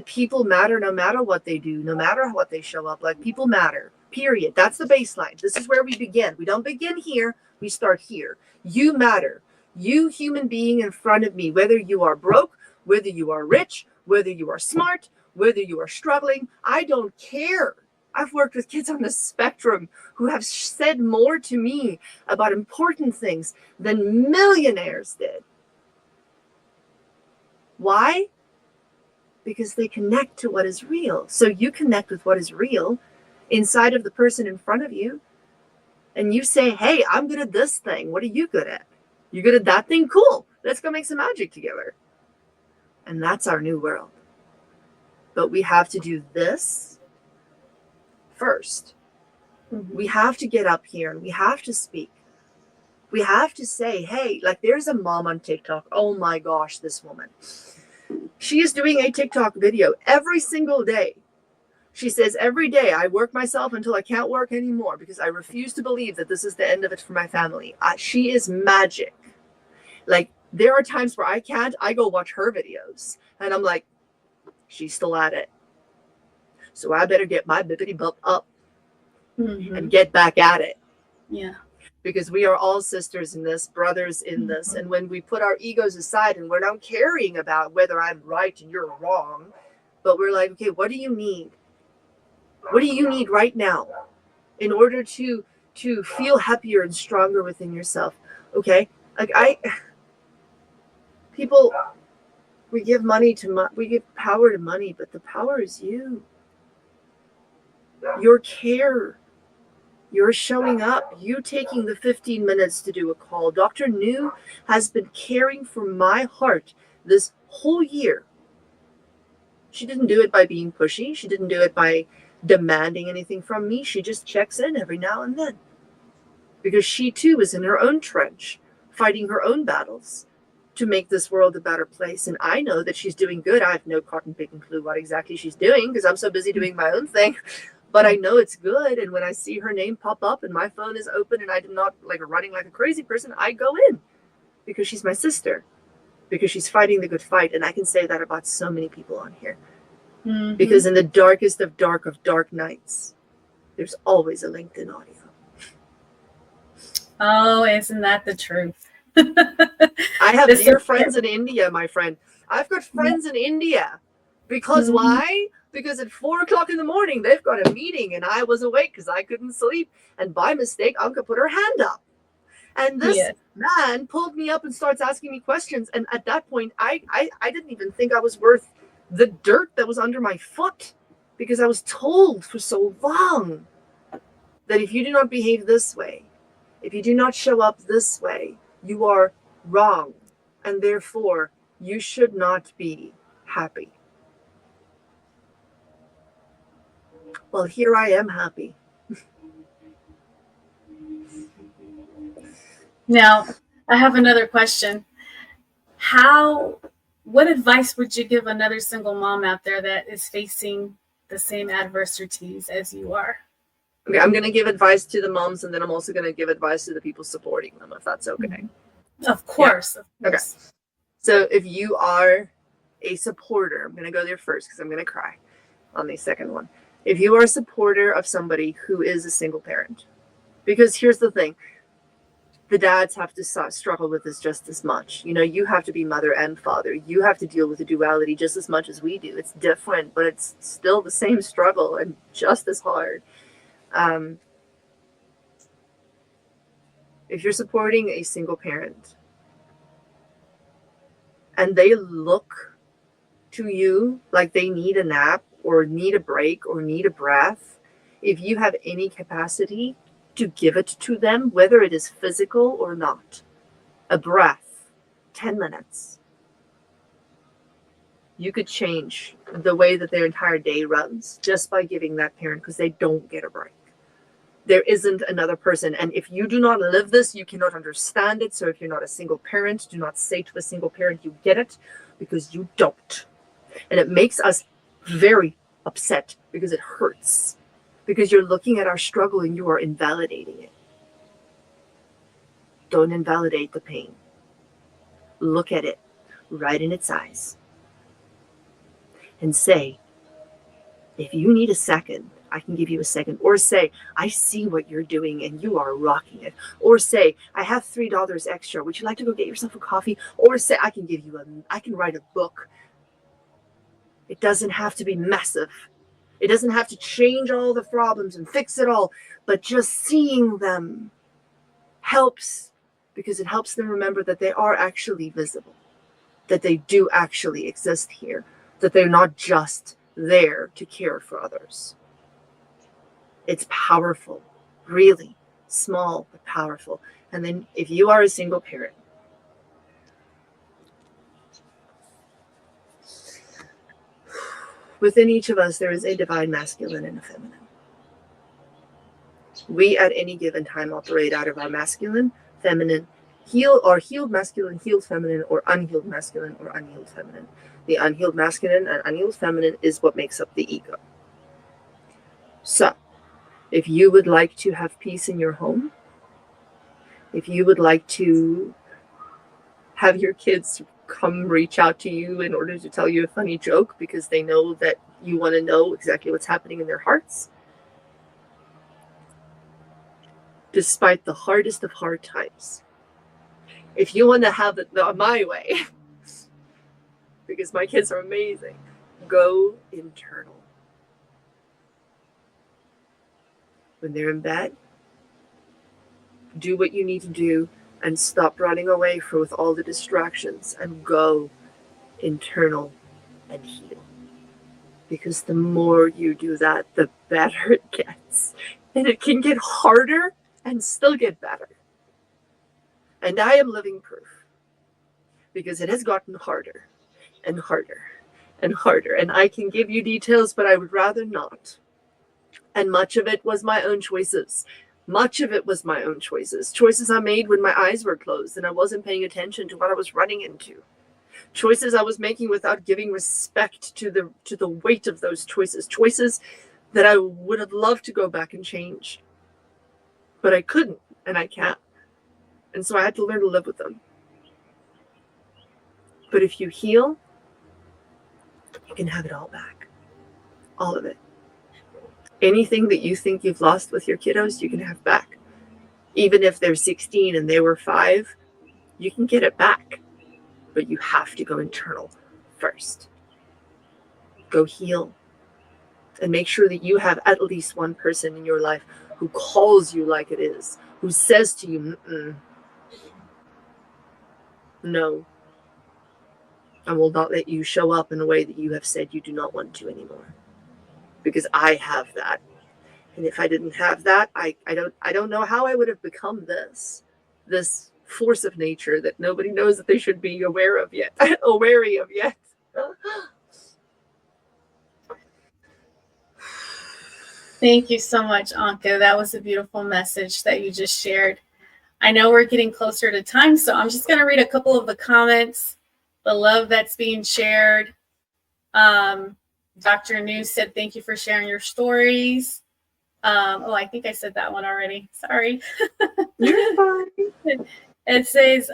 people matter no matter what they do, no matter what they show up. Like, people matter, period. That's the baseline. This is where we begin. We don't begin here. We start here. You matter. You human being in front of me, whether you are broke, whether you are rich, whether you are smart, whether you are struggling, I don't care. I've worked with kids on the spectrum who have said more to me about important things than millionaires did. Why? Because they connect to what is real. So you connect with what is real inside of the person in front of you, and you say, hey, I'm good at this thing. What are you good at? You good at that thing? Cool. Let's go make some magic together. And that's our new world. But we have to do this first. Mm-hmm. We have to get up here and we have to speak. We have to say, hey, there's a mom on TikTok. Oh my gosh, this woman. She is doing a TikTok video every single day. She says, every day I work myself until I can't work anymore, because I refuse to believe that this is the end of it for my family. She is magic. There are times where I can't. I go watch her videos and I'm like, she's still at it. So I better get my bippity bump up and get back at it. Yeah. Because we are all sisters in this, brothers in this. And when we put our egos aside and we're not caring about whether I'm right and you're wrong, but we're like, okay, what do you need? What do you need right now? in order to feel happier and stronger within yourself. Okay, like people, we give money to we give power to money, but the power is you. Your care, you're showing up, you taking the 15 minutes to do a call. Dr. New has been caring for my heart this whole year. She didn't do it by being pushy. She didn't do it by demanding anything from me. She just checks in every now and then, because she too is in her own trench, fighting her own battles to make this world a better place. And I know that she's doing good. I have no cotton picking clue what exactly she's doing, because I'm so busy doing my own thing. But I know it's good. And when I see her name pop up and my phone is open and I'm not like running like a crazy person, I go in, because she's my sister, because she's fighting the good fight. And I can say that about so many people on here. Mm-hmm. Because in the darkest of dark nights, there's always a LinkedIn audio. Oh, isn't that the truth? I have dear friends in India, my friend. I've got friends in India. Because why? Because at 4 o'clock in the morning, they've got a meeting and I was awake because I couldn't sleep. And by mistake, Anke put her hand up. And this man pulled me up and starts asking me questions. And at that point, I didn't even think I was worth the dirt that was under my foot, because I was told for so long that if you do not behave this way, if you do not show up this way, you are wrong. And therefore, you should not be happy. Well, here I am happy. Now, I have another question. What advice would you give another single mom out there that is facing the same adversities as you are? Okay, I'm going to give advice to the moms, and then I'm also going to give advice to the people supporting them, if that's okay. Of course. Yeah. Of course. Okay. So if you are a supporter, I'm going to go there first because I'm going to cry on the second one. If you are a supporter of somebody who is a single parent, because here's the thing, the dads have to struggle with this just as much. You know, you have to be mother and father. You have to deal with the duality just as much as we do. It's different, but it's still the same struggle and just as hard. If you're supporting a single parent and they look to you like they need a nap or need a break or need a breath, if you have any capacity to give it to them, whether it is physical or not, a breath, 10 minutes, you could change the way that their entire day runs just by giving that parent, because they don't get a break. There isn't another person. And if you do not live this, you cannot understand it. So if you're not a single parent, do not say to a single parent you get it, because you don't. And it makes us very upset because it hurts. Because you're looking at our struggle and you are invalidating it. Don't invalidate the pain. Look at it right in its eyes. And say, if you need a second, I can give you a second. Or say, I see what you're doing and you are rocking it. Or say, I have $3 extra. Would you like to go get yourself a coffee? Or say, I can write a book. It doesn't have to be massive. It doesn't have to change all the problems and fix it all. But just seeing them helps, because it helps them remember that they are actually visible. That they do actually exist here. That they're not just there to care for others. It's powerful, really small but powerful. And then if you are a single parent, within each of us, there is a divine masculine and a feminine. We at any given time operate out of our masculine, feminine, healed masculine, healed feminine, or unhealed masculine or unhealed feminine. The unhealed masculine and unhealed feminine is what makes up the ego. So, if you would like to have peace in your home, if you would like to have your kids come reach out to you in order to tell you a funny joke because they know that you want to know exactly what's happening in their hearts, despite the hardest of hard times, if you want to have it my way, because my kids are amazing, go internal. when they're in bed, do what you need to do and stop running away with all the distractions and go internal and heal. Because the more you do that, the better it gets. And it can get harder and still get better. And I am living proof, because it has gotten harder and harder and harder. And I can give you details, but I would rather not. And much of it was my own choices. Much of it was my own choices. Choices I made when my eyes were closed and I wasn't paying attention to what I was running into. Choices I was making without giving respect to the weight of those choices. Choices that I would have loved to go back and change. But I couldn't, and I can't. And so I had to learn to live with them. But if you heal, you can have it all back. All of it. Anything that you think you've lost with your kiddos, you can have back. Even if they're 16 and they were 5, you can get it back. But you have to go internal first. Go heal. And make sure that you have at least one person in your life who calls you like it is, who says to you, no, I will not let you show up in a way that you have said you do not want to anymore. Because I have that. And if I didn't have that, I don't know how I would have become this force of nature that nobody knows that they should be aware of yet. Wary of yet. Thank you so much, Anke. That was a beautiful message that you just shared. I know we're getting closer to time, so I'm just going to read a couple of the comments, the love that's being shared. Dr. New said, thank you for sharing your stories. I think I said that one already. Sorry. You're fine. It says,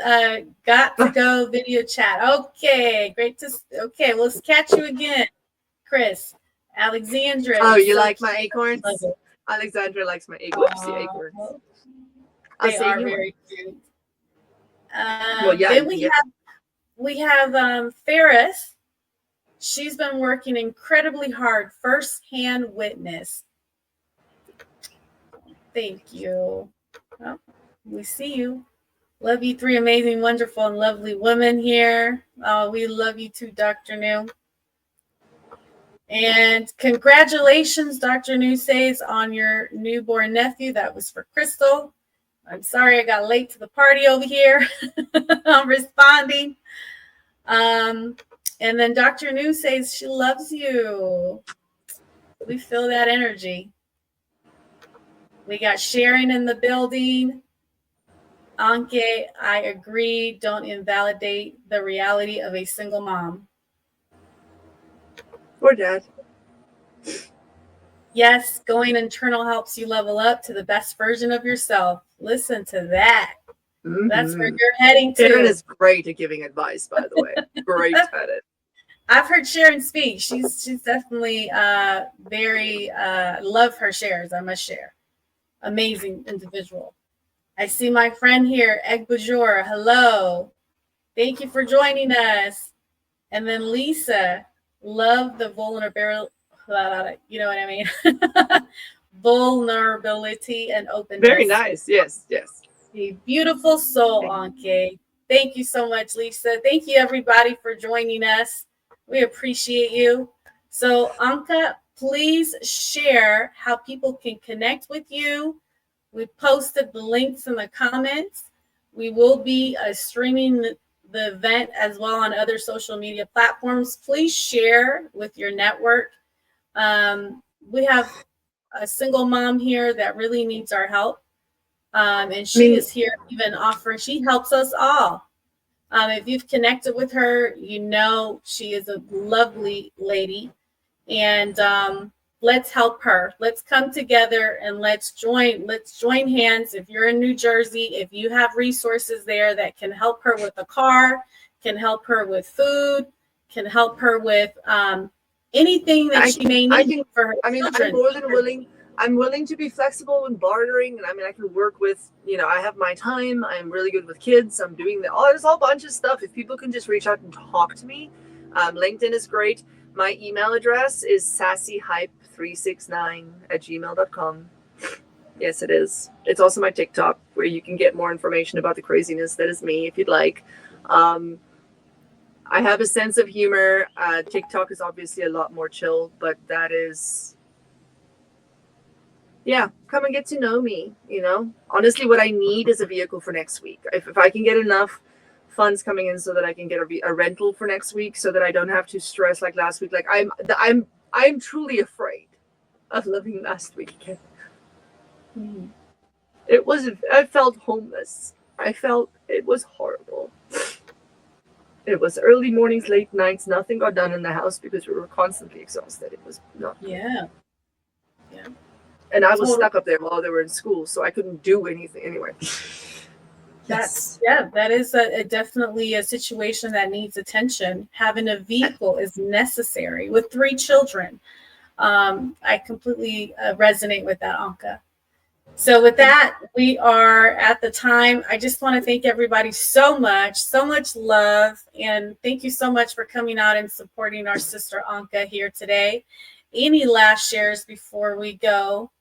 got to go video chat. Okay, great to, okay, let's catch you again, Chris. Alexandra. Oh, you like my acorns? Alexandra likes my acorns. See acorns. They are very cute. Yeah, then we have Ferris. She's been working incredibly hard. First-hand witness. Thank you. Well, we see you. Love you, 3 amazing, wonderful, and lovely women here. We love you too, Dr. New. And congratulations, Dr. New says, on your newborn nephew. That was for Crystal. I'm sorry I got late to the party over here. I'm responding. And then Dr. New says she loves you. We feel that energy. We got Sharon in the building. Anke, I agree. Don't invalidate the reality of a single mom. Or dad. Yes, going internal helps you level up to the best version of yourself. Listen to that. Mm-hmm. That's where you're heading to. Sharon is great at giving advice, by the way. Great at it. I've heard Sharon speak. She's definitely very love her shares. I must share. Amazing individual. I see my friend here, Egg Bajor. Hello. Thank you for joining us. And then Lisa, love the vulnerability. You know what I mean? Vulnerability and openness. Very nice. Yes, yes. A beautiful soul, Anke. Thank you so much, Lisa. Thank you, everybody, for joining us. We appreciate you. So, Anke, please share how people can connect with you. We posted the links in the comments. We will be streaming the event as well on other social media platforms. Please share with your network. We have a single mom here that really needs our help. And she is here even offering, she helps us all. If you've connected with her, you know she is a lovely lady. And let's help her. Let's come together and let's join hands. If you're in New Jersey, if you have resources there that can help her with a car, can help her with food, can help her with anything that she may need for her children. I'm more than willing. I'm willing to be flexible when bartering. And I can work with, I have my time. I'm really good with kids. I'm doing there's a whole bunch of stuff. If people can just reach out and talk to me. LinkedIn is great. My email address is sassyhype369@gmail.com. Yes, it is. It's also my TikTok, where you can get more information about the craziness that is me if you'd like. I have a sense of humor. TikTok is obviously a lot more chill, but that is, yeah, come and get to know me, you know? Honestly, what I need is a vehicle for next week. If I can get enough funds coming in so that I can get a rental for next week, so that I don't have to stress like last week. Like I'm truly afraid of living last week again. Mhm. I felt homeless. It was horrible. It was early mornings, late nights. Nothing got done in the house because we were constantly exhausted. It was not good. Yeah. And I was Totally. stuck up there while they were in school, so I couldn't do anything anyway. That is definitely a situation that needs attention. Having a vehicle is necessary with 3 children. I completely resonate with that, Anke. So with that, we are at the time. I just want to thank everybody so much love. And thank you so much for coming out and supporting our sister Anke here today. Any last shares before we go?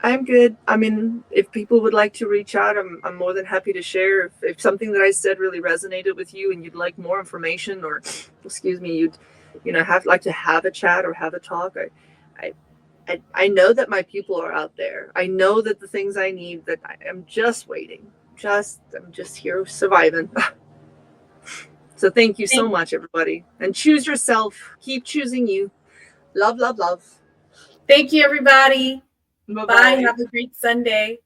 I'm good. I mean, if people would like to reach out, I'm more than happy to share. If something that I said really resonated with you and you'd like more information, or, excuse me, you'd, like to have a chat or have a talk, I know that my people are out there. I know that the things I need, that I am just waiting. I'm just here surviving. So thank you so much, everybody. And choose yourself. Keep choosing you. Love, love, love. Thank you, everybody. Bye-bye. Bye. Have a great Sunday.